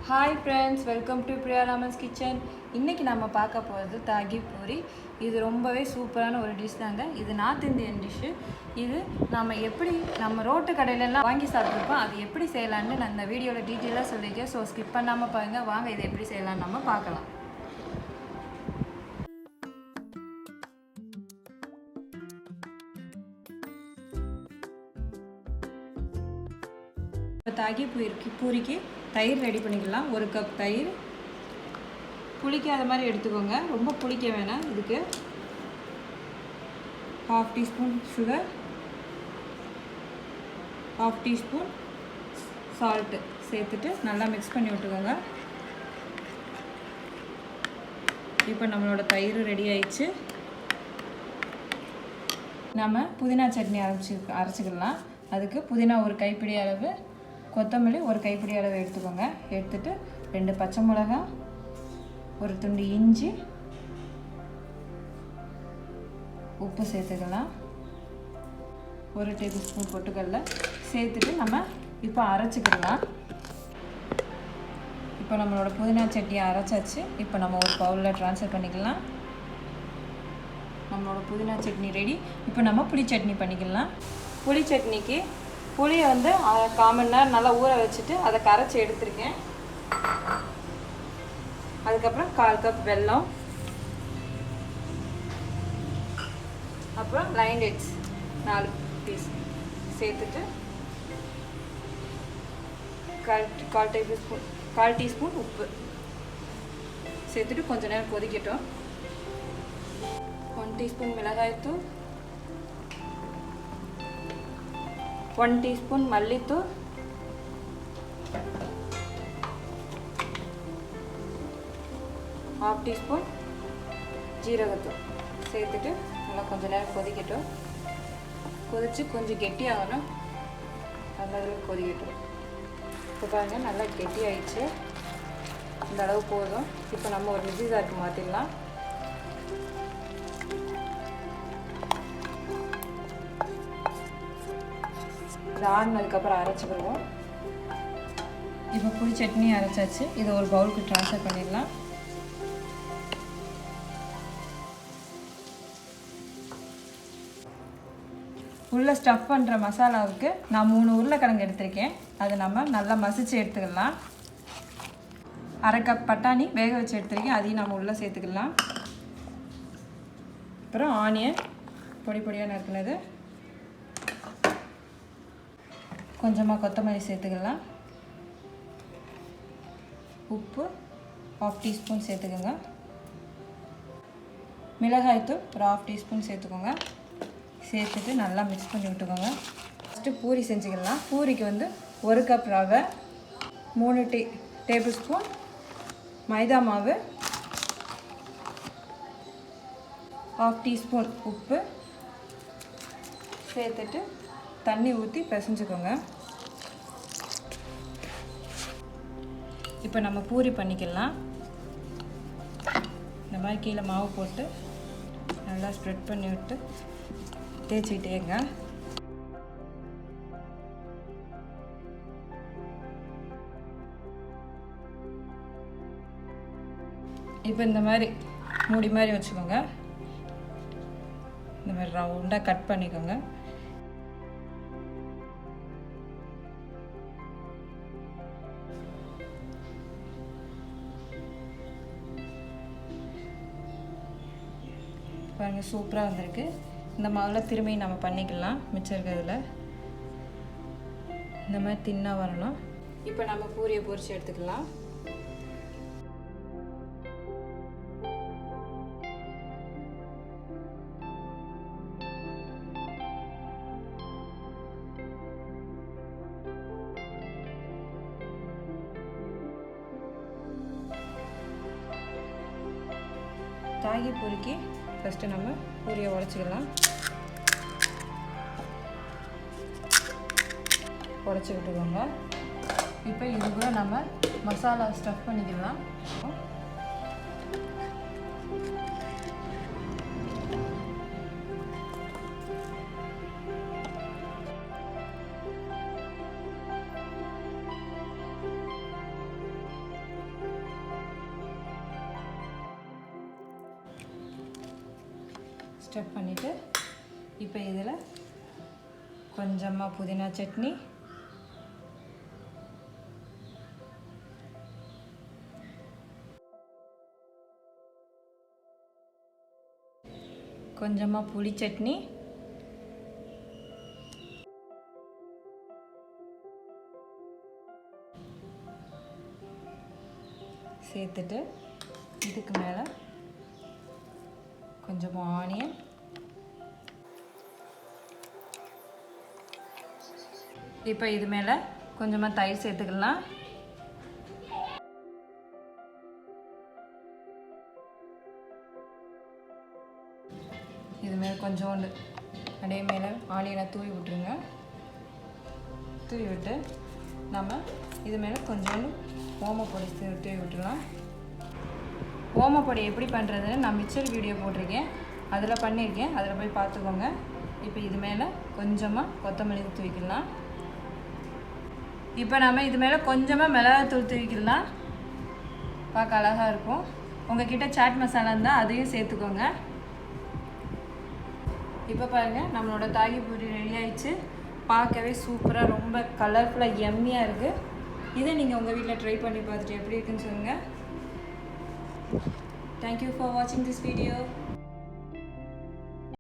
Hi friends, welcome to PriyaRaman's kitchen. இன்னைக்கு நாம பார்க்க போறது தாகி பூரி. இது ரொம்பவே சூப்பரான ஒரு டிஷ் தாங்க. இது நார்த் இந்தியன் டிஷ். இது நாம எப்படி நம்ம ரோட்டு கடையில எல்லாம் வாங்கி சாப்பிட்டுருப்போம். அது எப்படி செய்யலாம்னு நான் இந்த வீடியோல டீடைலா சொல்லிருக்கேன். சோ ஸ்கிப் பண்ணாம பாருங்க. வாங்க இது எப்படி செய்யலாம்னு நாம பார்க்கலாம். தாகி பூரிக்கு தயிர் ரெடி பண்ணிக்கலாம். ஒரு கப் தயிர், புளிக்காத மாதிரி எடுத்துக்கோங்க, ரொம்ப புளிக்க வேணாம். இதுக்கு 1/2 டீஸ்பூன் சுகர், 1/2 டீஸ்பூன் சால்ட்டு சேர்த்துட்டு நல்லா மிக்ஸ் பண்ணி விட்டுக்கோங்க. இப்போ நம்மளோட தயிர் ரெடி ஆயிடுச்சு. நம்ம புதினா சட்னி அரைச்சிக்கலாம். அதுக்கு புதினா ஒரு கைப்பிடி அளவு, கொத்தமல்லி ஒரு கைப்பிடி அளவு எடுத்துக்கோங்க. எடுத்துட்டு 2 பச்சை மிளகாய், ஒரு துண்டு இஞ்சி, உப்பு சேர்த்துக்கலாம். 1 டேபிள் ஸ்பூன் பொட்டுக்கடலை சேர்த்துட்டு நம்ம இப்போ அரைச்சிக்கலாம். இப்போ நம்மளோட புதினா சட்னியை அரைச்சாச்சு. இப்போ நம்ம ஒரு பவுலில் ட்ரான்ஸ்ஃபர் பண்ணிக்கலாம். நம்மளோட புதினா சட்னி ரெடி. இப்போ நம்ம புளி சட்னி பண்ணிக்கலாம். புளி சட்னிக்கு புளியை 1/4 மணி நேரம் நல்லா ஊற வச்சுட்டு அதை கரைச்சி எடுத்துருக்கேன். அதுக்கப்புறம் 1/4 கப் வெல்லம், அப்புறம் லைன் டேட்ஸ் 4 பீஸ் சேர்த்துட்டு 1/4 டீஸ்பூன் உப்பு சேர்த்துட்டு கொஞ்ச நேரம் கொதிக்கட்டும். 1 டீஸ்பூன் மிளகாய்த்தூள், 1 டீஸ்பூன் மல்லித்தூள், 1/2 டீஸ்பூன் ஜீரகத்தூள் சேர்த்துட்டு நல்லா கொஞ்சம் நேரம் கொதிக்கட்டும். கொதித்து கொஞ்சம் கெட்டியாகணும். அந்த அளவுக்கு கொதிக்கட்டும். இப்போ பாருங்கள், நல்லா கெட்டி ஆயிடுச்சு. இந்த அளவு போதும். இப்போ நம்ம ஒரு மிக்ஸி ஜாருக்கு மாற்றிடலாம். இது ஆறுனதுக்கப்புறம் அரைச்சிக்கிடுவோம். இப்போ புளி சட்னி அரைச்சாச்சு. இதை ஒரு பவுலுக்கு ட்ரான்ஸ்ஃபர் பண்ணிடலாம். உள்ளே ஸ்டஃப் பண்ணுற மசாலாவுக்கு நான் 3 உருளைக்கிழங்கு எடுத்திருக்கேன். அதை நம்ம நல்லா மசிச்சு எடுத்துக்கலாம். 1/2 கப் பட்டாணி வேக வச்சு எடுத்துருக்கேன். அதையும் நம்ம உள்ளே சேர்த்துக்கலாம். அப்புறம் ஆனியன் பொடி பொடியாக நறுக்குனது, கொஞ்சமாக கொத்தமல்லி சேர்த்துக்கலாம். உப்பு 1/2 டீஸ்பூன் சேர்த்துக்கோங்க. மிளகாய்த்தூள் ஒரு 1/2 டீஸ்பூன் சேர்த்துக்கோங்க. சேர்த்துட்டு நல்லா மிக்ஸ் பண்ணி விட்டுக்கோங்க. ஃபஸ்ட்டு பூரி செஞ்சுக்கலாம். பூரிக்கு 1 கப் ரவை, 3 டேபிள் ஸ்பூன் மைதா மாவு, 1/2 டீஸ்பூன் உப்பு சேர்த்துட்டு தண்ணி ஊற்றி பிசைஞ்சுக்கோங்க. இப்போ நம்ம பூரி பண்ணிக்கலாம். இந்த மாதிரி கீழே மாவு போட்டு நல்லா ஸ்ப்ரெட் பண்ணி விட்டு தேய்ச்சிக்கிட்டேங்க. இப்போ இந்த மாதிரி மூடி மாதிரி வச்சுக்கோங்க. இந்த மாதிரி ரவுண்டாக கட் பண்ணிக்கோங்க. பாருங்கள், சூப்பராக வந்திருக்கு. இந்த மாவில் திரும்பி நம்ம பண்ணிக்கலாம். மிச்சம் இருக்கிறதுல இந்த மாதிரி தின்னாக வரணும். இப்போ நம்ம பூரியை பொரிச்சு எடுத்துக்கலாம். தாகி பூரிக்கு ஃபஸ்ட்டு நம்ம பூரியை உடைச்சிக்கலாம். உடைச்சி விட்டுக்கோங்க. இப்போ இது கூட நம்ம மசாலா ஸ்டஃப் பண்ணிக்கலாம். ஸ்டஃப் பண்ணிவிட்டு இப்போ இதில் கொஞ்சமாக புதினா சட்னி, கொஞ்சமாக புளி சட்னி, சேர்த்துட்டு இதுக்கு மேலே கொஞ்சமாக ஆனியன், இப்போ இது மேலே கொஞ்சமாக தயிர் சேர்த்துக்கலாம். இது மேலே கொஞ்சோண்டு அப்படியே மேலே ஆனியனை தூவி விட்டுருங்க. தூவி விட்டு நம்ம இது மேலே கொஞ்சோண்டு ஓமப்பொடி தூவி விட்டுடலாம். ஓமப்பொடி எப்படி பண்ணுறதுன்னு நான் மிக்சர் வீடியோ போட்டிருக்கேன், அதில் பண்ணியிருக்கேன், அதில் போய் பார்த்துக்கோங்க. இப்போ இது மேலே கொஞ்சமாக கொத்தமல்லி தூவிக்கலாம். இப்போ நம்ம இது மேலே கொஞ்சமாக மிளகாத்தூள் தூவிக்கலாம், பார்க்க அழகாக இருக்கும். உங்கள்கிட்ட சாட் மசாலா இருந்தால் அதையும் சேர்த்துக்கோங்க. இப்போ பாருங்கள், நம்மளோட தாகி பூரி ரெடி ஆயிடுச்சு. பார்க்கவே சூப்பராக ரொம்ப கலர்ஃபுல்லாக எம்மியாக இருக்குது. இதை நீங்கள் உங்கள் வீட்டில் ட்ரை பண்ணி பார்த்துட்டு எப்படி இருக்குன்னு சொல்லுங்கள். தேங்க்யூ ஃபார் வாட்சிங் திஸ் வீடியோ.